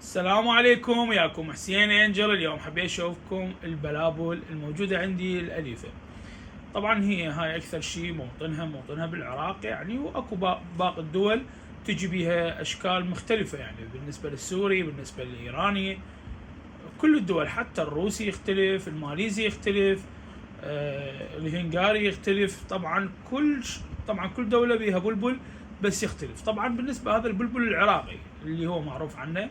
السلام عليكم، وياكم حسين انجل. اليوم حبيت اشوفكم البلابل الموجودة عندي الأليفة. طبعا هاي اكثر شيء موطنها بالعراق يعني، واكو باقي الدول تجي بيها اشكال مختلفة يعني، بالنسبة للسوري، بالنسبة للايراني، كل الدول، حتى الروسي يختلف، الماليزي يختلف، الهنغاري يختلف. طبعا كل دولة بيها بلبل بس يختلف. طبعا بالنسبة هذا البلبل العراقي اللي هو معروف عنه،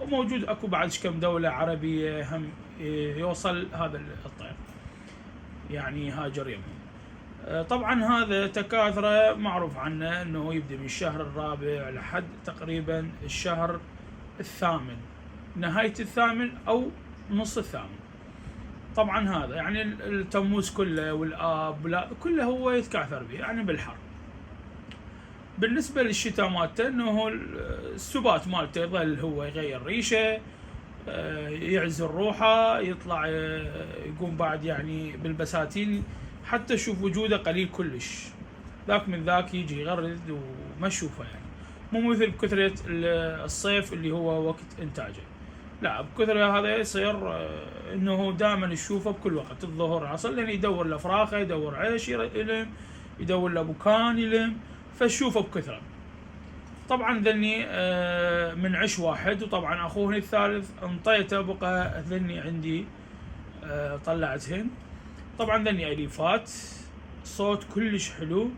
وموجود اكو بعد كم دولة عربية هم يوصل هذا الطير يعني هاجر يمهم. طبعا هذا تكاثره معروف عنه انه يبدأ من الشهر الرابع لحد تقريبا الشهر الثامن، نهاية الثامن او نص الثامن. طبعا هذا يعني التموز كله والآب كله هو يتكاثر به يعني بالحر. بالنسبة للشتاء مالته انه السبات مالته يظل هو يغير ريشه، يعزل روحه، يطلع يقوم بعد يعني بالبساتين، حتى تشوف وجوده قليل كلش. ذاك من ذاك يجي يغرد وما تشوفه يعني، مو مثل بكثرة الصيف اللي هو وقت انتاجه. لا، بكثرة هذا يصير انه دائما تشوفه بكل وقت، الظهر العصر، لان يدور له فراخه، يدور عيش يلم، يدور له بكان يلم، فشوفه بكثرة. طبعا ذني من عش واحد، وطبعا اخوه الثالث انطيته بقى ذني عندي طلعتهن. طبعا ذني اليفات، صوت كلش حلو،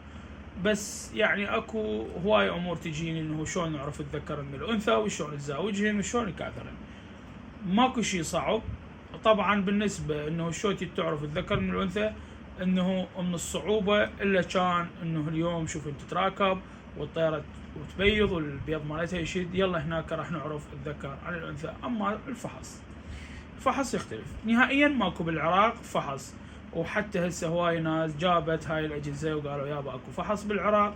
بس يعني اكو هواي امور تجيني انه شلون نعرف الذكر من الانثى، وشلون تزاوجهن، وشلون يكاثرن. ماكو شي صعب. طبعا بالنسبه انه شلون تعرف الذكر من الانثى، انه من الصعوبه الا كان انه اليوم شوف انت تتراكب والطيره وتبيض والبيض مالتها يشد، يلا هناك راح نعرف الذكر عن الانثى. اما الفحص يختلف نهائيا، ماكو بالعراق فحص. وحتى هسه هواي ناس جابت هاي الاجهزه وقالوا يابا اكو فحص بالعراق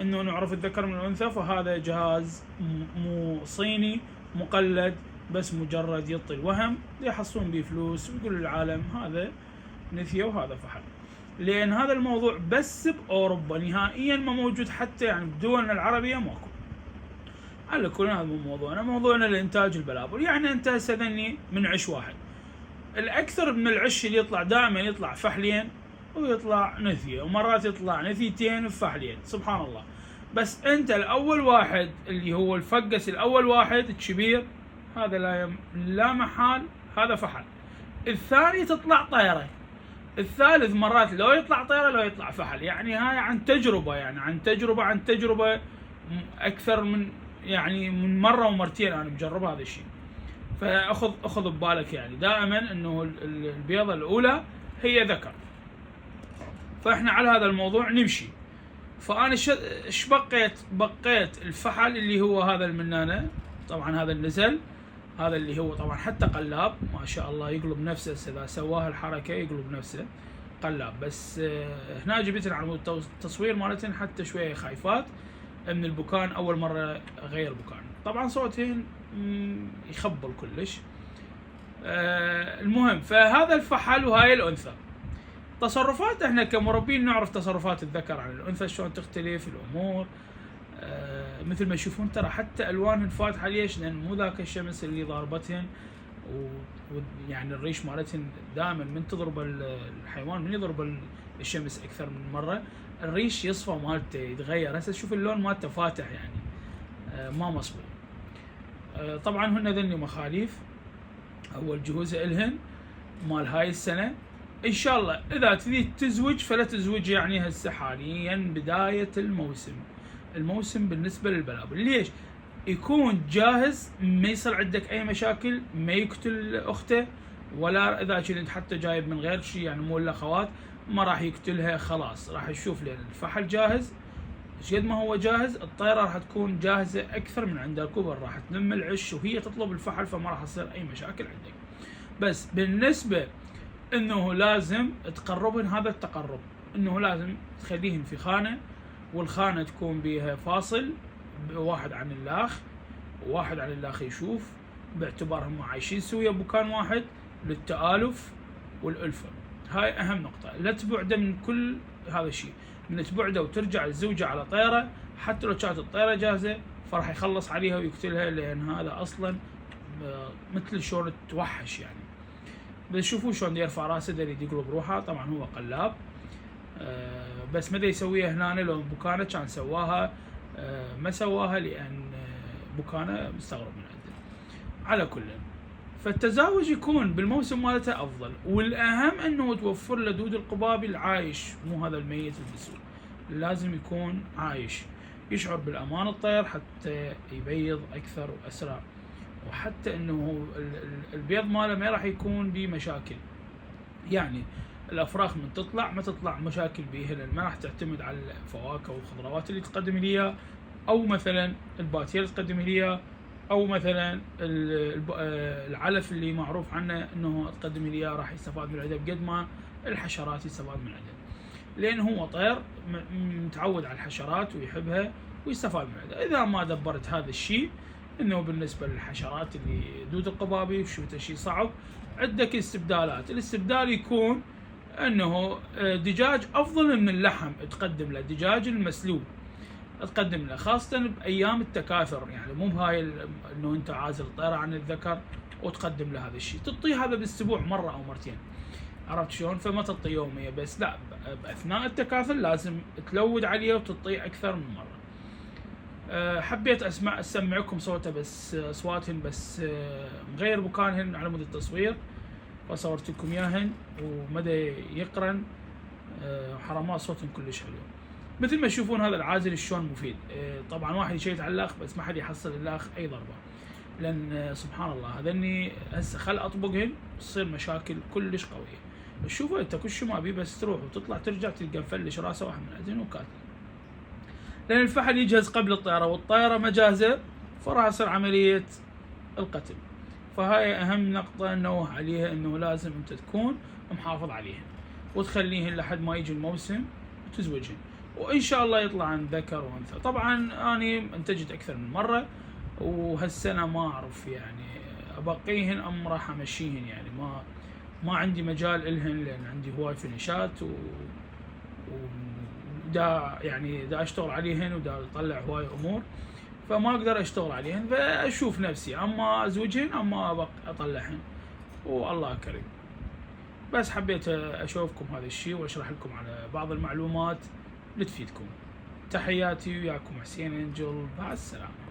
انه نعرف الذكر من الانثى، فهذا جهاز مو صيني مقلد، بس مجرد يعطي الوهم يحصلون به فلوس ويقول للعالم هذا نثيه وهذا فحل. لان هذا الموضوع بس باوروبا، نهائيا ما موجود حتى يعني بدولنا العربيه ماكو. على كل هذا مو موضوعنا، موضوعنا الانتاج البلابل. يعني انت هسه ذني من عش واحد، الاكثر من العش اللي يطلع دائما يطلع فحلين ويطلع نثيه، ومرات يطلع نثيتين وفحلين، سبحان الله. بس انت الاول واحد اللي هو الفقس الاول واحد الكبير، هذا لا محال هذا فحل. الثاني تطلع طيره، الثالث مرات لو يطلع طيره لو يطلع فحل. يعني هاي عن تجربه، يعني عن تجربه اكثر من يعني من مره ومرتين انا مجرب هذا الشيء. فاخذ ببالك يعني دائما انه البيضه الاولى هي ذكر. فاحنا على هذا الموضوع نمشي. فانا بقيت الفحل اللي هو هذا المنانه. طبعا هذا النزل، هذا اللي هو طبعا حتى قلاب ما شاء الله يقلب نفسه، اذا سواها الحركه يقلب نفسه قلاب. بس هنا جبت على التصوير مالتهن حتى شويه خايفات من البكان، اول مره اغير بكان. طبعا صوتهن يخبل كلش. المهم، فهذا الفحل وهاي الانثى. تصرفات احنا كمربين نعرف تصرفات الذكر عن الانثى شلون تختلف الامور. مثل ما تشوفون ترى حتى الوانهن فاتحه. ليش؟ لان مو ذاك الشمس اللي ضاربتهن، ويعني الريش مالتهن دائما من تضرب الحيوان، من يضرب الشمس اكثر من مره الريش يصفى مالته يتغير. هسه تشوف اللون مالته فاتح يعني ما مصبوغ. طبعا هن ذني مخاليف اول جهوزه الهن مال هاي السنه. ان شاء الله اذا تريد تزوج فلا تزوج يعني هسه حاليا بدايه الموسم بالنسبه للبلابل. ليش؟ يكون جاهز، ما يصير عندك اي مشاكل، ما يقتل اخته، ولا اذا كنت حتى جايب من غير شيء يعني مو الاخوات ما راح يقتلها. خلاص راح تشوف لان الفحل جاهز. قد ما هو جاهز الطيره راح تكون جاهزه اكثر من عند الكبر، راح تلم العش وهي تطلب الفحل، فما راح تصير اي مشاكل عندك. بس بالنسبه انه لازم تقربهن، هذا التقرب انه لازم تخليهن في خانه، والخانه تكون بها فاصل واحد عن الاخ، وواحد عن الاخ يشوف، باعتبارهم عايشين سويا بمكان واحد للتآلف والألفة. هاي اهم نقطه. لا تبعده من كل هذا الشيء، من تبعده وترجع الزوجه على طيره حتى لو كانت الطيره جاهزه فراح يخلص عليها ويقتلها، لان هذا اصلا مثل شلون توحش يعني. بس شوفوا شلون يرفع راسه يريد يقلب روحه. طبعا هو قلاب، بس ما يسويها هنا. لو بوكانا كان سواها، ما سواها لان بوكانا مستغرب من عنده. على كل، فالتزاوج يكون بالموسم مالته افضل، والاهم انه توفر له دود القبابي العايش، مو هذا الميت البسول، لازم يكون عايش يشعر بالامان الطير حتى يبيض اكثر واسرع، وحتى انه البيض ماله ما راح يكون به مشاكل. يعني الافراخ من تطلع ما تطلع مشاكل بيها، لان ما راح تعتمد على الفواكه والخضروات اللي تقدم لي اياها، او مثلا الباتيه اللي تقدم لي اياها، او مثلا العلف اللي معروف عنه انه تقدم لي اياه راح يستفاد من العدد بقد ما الحشرات يستفاد من العدد، لان هو طير متعود على الحشرات ويحبها ويستفاد من العدد. اذا ما دبرت هذا الشيء، انه بالنسبه للحشرات اللي دود القبابي وشفت شيء صعب، عندك استبدالات. الاستبدال يكون انه دجاج افضل من اللحم تقدم له، دجاج المسلوق تقدم له، خاصة بأيام التكاثر. يعني مو بهاي انه انت عازل الطيرة عن الذكر وتقدم له هذا الشيء، تعطيه هذا بالاسبوع مرة او مرتين، عرفت شلون؟ فما تعطيه يوميا بس، لا، باثناء التكاثر لازم تلود عليه وتعطيه اكثر من مرة. حبيت اسمعكم صوته بس، اصواتهن بس مغير مكانهن على مود التصوير، فصورت لكم اياهن ومدى يقرن، حرامات صوتهم كلش حلو. مثل ما تشوفون هذا العازل شلون مفيد. طبعا واحد يشيت على الاخ بس ما حد يحصل الاخ اي ضربه، لان سبحان الله هذني هسه خل اطبقهن تصير مشاكل كلش قويه. شوفوا انت كل شيء ما بيه، بس تروح وتطلع ترجع تلقى مفلش راسه واحد من عندهن وكاتل، لان الفحل يجهز قبل الطياره والطياره ما جاهزه، فراح تصير عمليه القتل. فهاي اهم نقطه ننوه عليها، انه لازم انت تكون محافظ عليهن وتخليهن لحد ما يجي الموسم وتزوجهن، وان شاء الله يطلع عن ذكر وانثى. طبعا اني انتجت اكثر من مره، وهالسنه ما اعرف يعني ابقيهن ام راح امشيهن، يعني ما عندي مجال الهن، لان عندي هواي فينيشات ودا يعني دا اشتغل عليهن ودا اطلع هواي امور، فما اقدر اشتغل عليهن، فاشوف نفسي اما ازوجهن اما اطلعهن، والله كريم. بس حبيت اشوفكم هذا الشيء واشرح لكم على بعض المعلومات اللي تفيدكم. تحياتي، وياكم حسين انجل، مع السلامه.